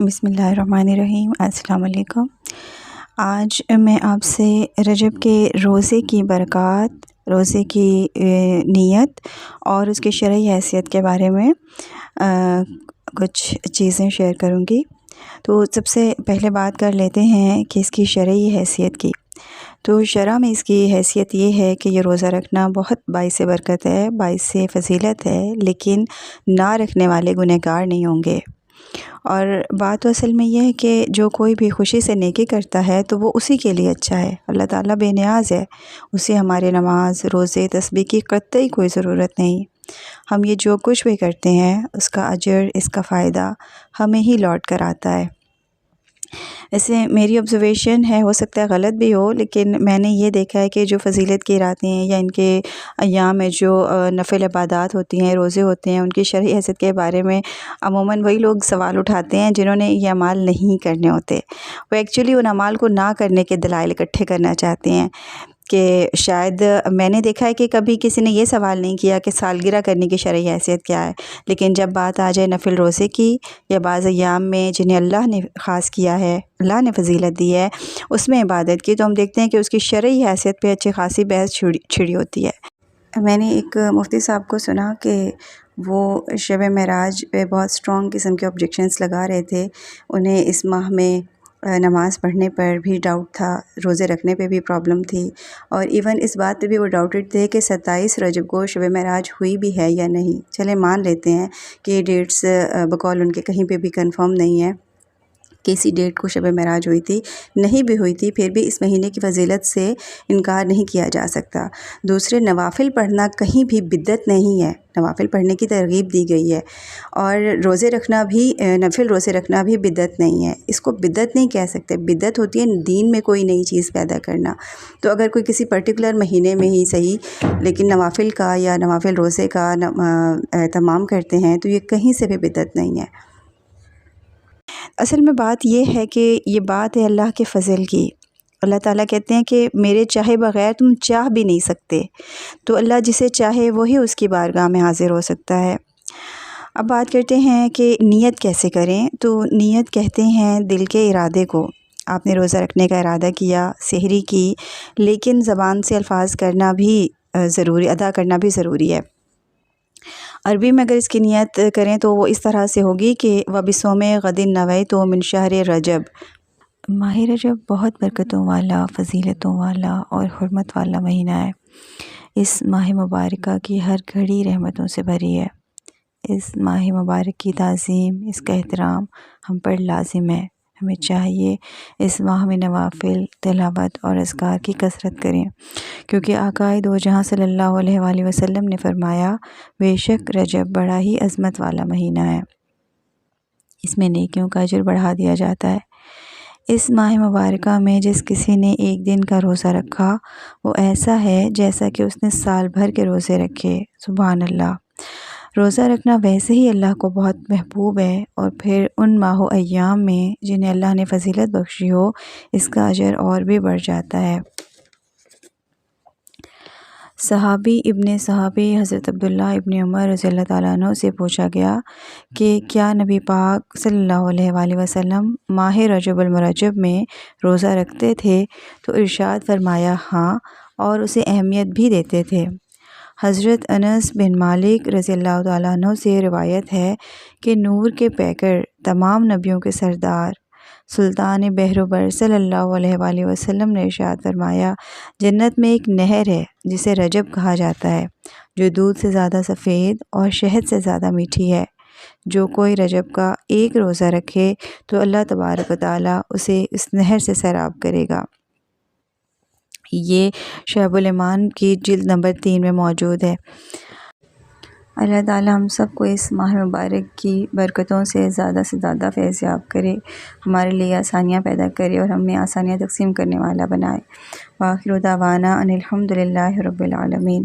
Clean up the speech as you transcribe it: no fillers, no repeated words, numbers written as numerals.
بسم اللہ الرحمن الرحیم۔ السلام علیکم۔ آج میں آپ سے رجب کے روزے کی برکات، روزے کی نیت اور اس کی شرعی حیثیت کے بارے میں کچھ چیزیں شیئر کروں گی۔ تو سب سے پہلے بات کر لیتے ہیں کہ اس کی شرعی حیثیت کی۔ تو شرع میں اس کی حیثیت یہ ہے کہ یہ روزہ رکھنا بہت باعث برکت ہے، باعث فضیلت ہے، لیکن نہ رکھنے والے گنہگار نہیں ہوں گے۔ اور بات تو اصل میں یہ ہے کہ جو کوئی بھی خوشی سے نیکی کرتا ہے تو وہ اسی کے لیے اچھا ہے۔ اللہ تعالیٰ بے نیاز ہے، اسے ہمارے نماز، روزے، تسبیح کی قطعی کوئی ضرورت نہیں۔ ہم یہ جو کچھ بھی کرتے ہیں اس کا اجر، اس کا فائدہ ہمیں ہی لوٹ کر آتا ہے۔ ایسے میری آبزرویشن ہے، ہو سکتا ہے غلط بھی ہو، لیکن میں نے یہ دیکھا ہے کہ جو فضیلت کی راتیں ہیں یا ان کے ایام میں جو نفل عبادات ہوتی ہیں، روزے ہوتے ہیں، ان کی شرعی حیثیت کے بارے میں عموماً وہی لوگ سوال اٹھاتے ہیں جنہوں نے یہ اعمال نہیں کرنے ہوتے۔ وہ ایکچولی ان اعمال کو نہ کرنے کے دلائل اکٹھے کرنا چاہتے ہیں کہ شاید میں نے دیکھا ہے کہ کبھی کسی نے یہ سوال نہیں کیا کہ سالگرہ کرنے کی شرعی حیثیت کیا ہے، لیکن جب بات آ جائے نفل روزے کی یا بعض ایام میں جنہیں اللہ نے خاص کیا ہے، اللہ نے فضیلت دی ہے، اس میں عبادت کی، تو ہم دیکھتے ہیں کہ اس کی شرعی حیثیت پہ اچھی خاصی بحث چھڑی ہوتی ہے۔ میں نے ایک مفتی صاحب کو سنا کہ وہ شب معراج پہ بہت اسٹرانگ قسم کے آبجیکشنز لگا رہے تھے۔ انہیں اس ماہ میں نماز پڑھنے پر بھی ڈاؤٹ تھا، روزے رکھنے پہ بھی پرابلم تھی، اور ایون اس بات پہ بھی وہ ڈاؤٹڈ تھے کہ 27 رجب کو شب معراج ہوئی بھی ہے یا نہیں۔ چلے مان لیتے ہیں کہ یہ ڈیٹس بقول ان کے کہیں پہ بھی کنفرم نہیں ہے کہ اسی ڈیٹ کو شب معراج ہوئی تھی، نہیں بھی ہوئی تھی، پھر بھی اس مہینے کی فضیلت سے انکار نہیں کیا جا سکتا۔ دوسرے، نوافل پڑھنا کہیں بھی بدعت نہیں ہے، نوافل پڑھنے کی ترغیب دی گئی ہے، اور روزے رکھنا بھی، نفل روزے رکھنا بھی بدعت نہیں ہے۔ اس کو بدعت نہیں کہہ سکتے، بدعت ہوتی ہے دین میں کوئی نئی چیز پیدا کرنا۔ تو اگر کوئی کسی پرٹیکولر مہینے میں ہی صحیح لیکن نوافل کا یا نوافل روزے کا اہتمام کرتے ہیں تو یہ کہیں سے بھی بدعت نہیں ہے۔ اصل میں بات یہ ہے کہ یہ بات ہے اللہ کے فضل کی۔ اللہ تعالیٰ کہتے ہیں کہ میرے چاہے بغیر تم چاہ بھی نہیں سکتے، تو اللہ جسے چاہے وہی اس کی بارگاہ میں حاضر ہو سکتا ہے۔ اب بات کرتے ہیں کہ نیت کیسے کریں۔ تو نیت کہتے ہیں دل کے ارادے کو۔ آپ نے روزہ رکھنے کا ارادہ کیا، سحری کی، لیکن زبان سے الفاظ کرنا بھی ضروری، ادا کرنا بھی ضروری ہے۔ عربی میں اگر اس کی نیت کریں تو وہ اس طرح سے ہوگی کہ وَبِصَوْمِ غَدٍ نَوَيْتُ مِنْ شَهْرِ رجب۔ ماہ رجب بہت برکتوں والا، فضیلتوں والا اور حرمت والا مہینہ ہے۔ اس ماہ مبارکہ کی ہر گھڑی رحمتوں سے بھری ہے۔ اس ماہ مبارک کی تعظیم، اس کا احترام ہم پر لازم ہے۔ ہمیں چاہیے اس ماہ میں نوافل، تلاوت اور اذکار کی کثرت کریں، کیونکہ آقا دو جہاں صلی اللہ علیہ وآلہ وسلم نے فرمایا، بے شک رجب بڑا ہی عظمت والا مہینہ ہے، اس میں نیکیوں کا اجر بڑھا دیا جاتا ہے۔ اس ماہ مبارکہ میں جس کسی نے ایک دن کا روزہ رکھا وہ ایسا ہے جیسا کہ اس نے سال بھر کے روزے رکھے۔ سبحان اللہ۔ روزہ رکھنا ویسے ہی اللہ کو بہت محبوب ہے، اور پھر ان ماہ و ایام میں جنہیں اللہ نے فضیلت بخشی ہو، اس کا اجر اور بھی بڑھ جاتا ہے۔ صحابی حضرت عبداللہ ابن عمر رضی اللہ تعالیٰ عنہ سے پوچھا گیا کہ کیا نبی پاک صلی اللہ علیہ وآلہ وسلم ماہ رجب المرجب میں روزہ رکھتے تھے؟ تو ارشاد فرمایا ہاں، اور اسے اہمیت بھی دیتے تھے۔ حضرت انس بن مالک رضی اللہ تعالیٰ عنہ سے روایت ہے کہ نور کے پیکر، تمام نبیوں کے سردار، سلطان بحر و بر صلی اللہ علیہ وآلہ وسلم نے ارشاد فرمایا، جنت میں ایک نہر ہے جسے رجب کہا جاتا ہے، جو دودھ سے زیادہ سفید اور شہد سے زیادہ میٹھی ہے۔ جو کوئی رجب کا ایک روزہ رکھے تو اللہ تبارک و تعالیٰ اسے اس نہر سے سیراب کرے گا۔ یہ شعب الایمان کی جلد نمبر 3 میں موجود ہے۔ اللہ تعالیٰ ہم سب کو اس ماہ مبارک کی برکتوں سے زیادہ فیض یاب کرے، ہمارے لیے آسانیاں پیدا کرے اور ہمیں آسانیاں تقسیم کرنے والا بنائے۔ وآخر دعوانا ان الحمد للہ رب العالمین۔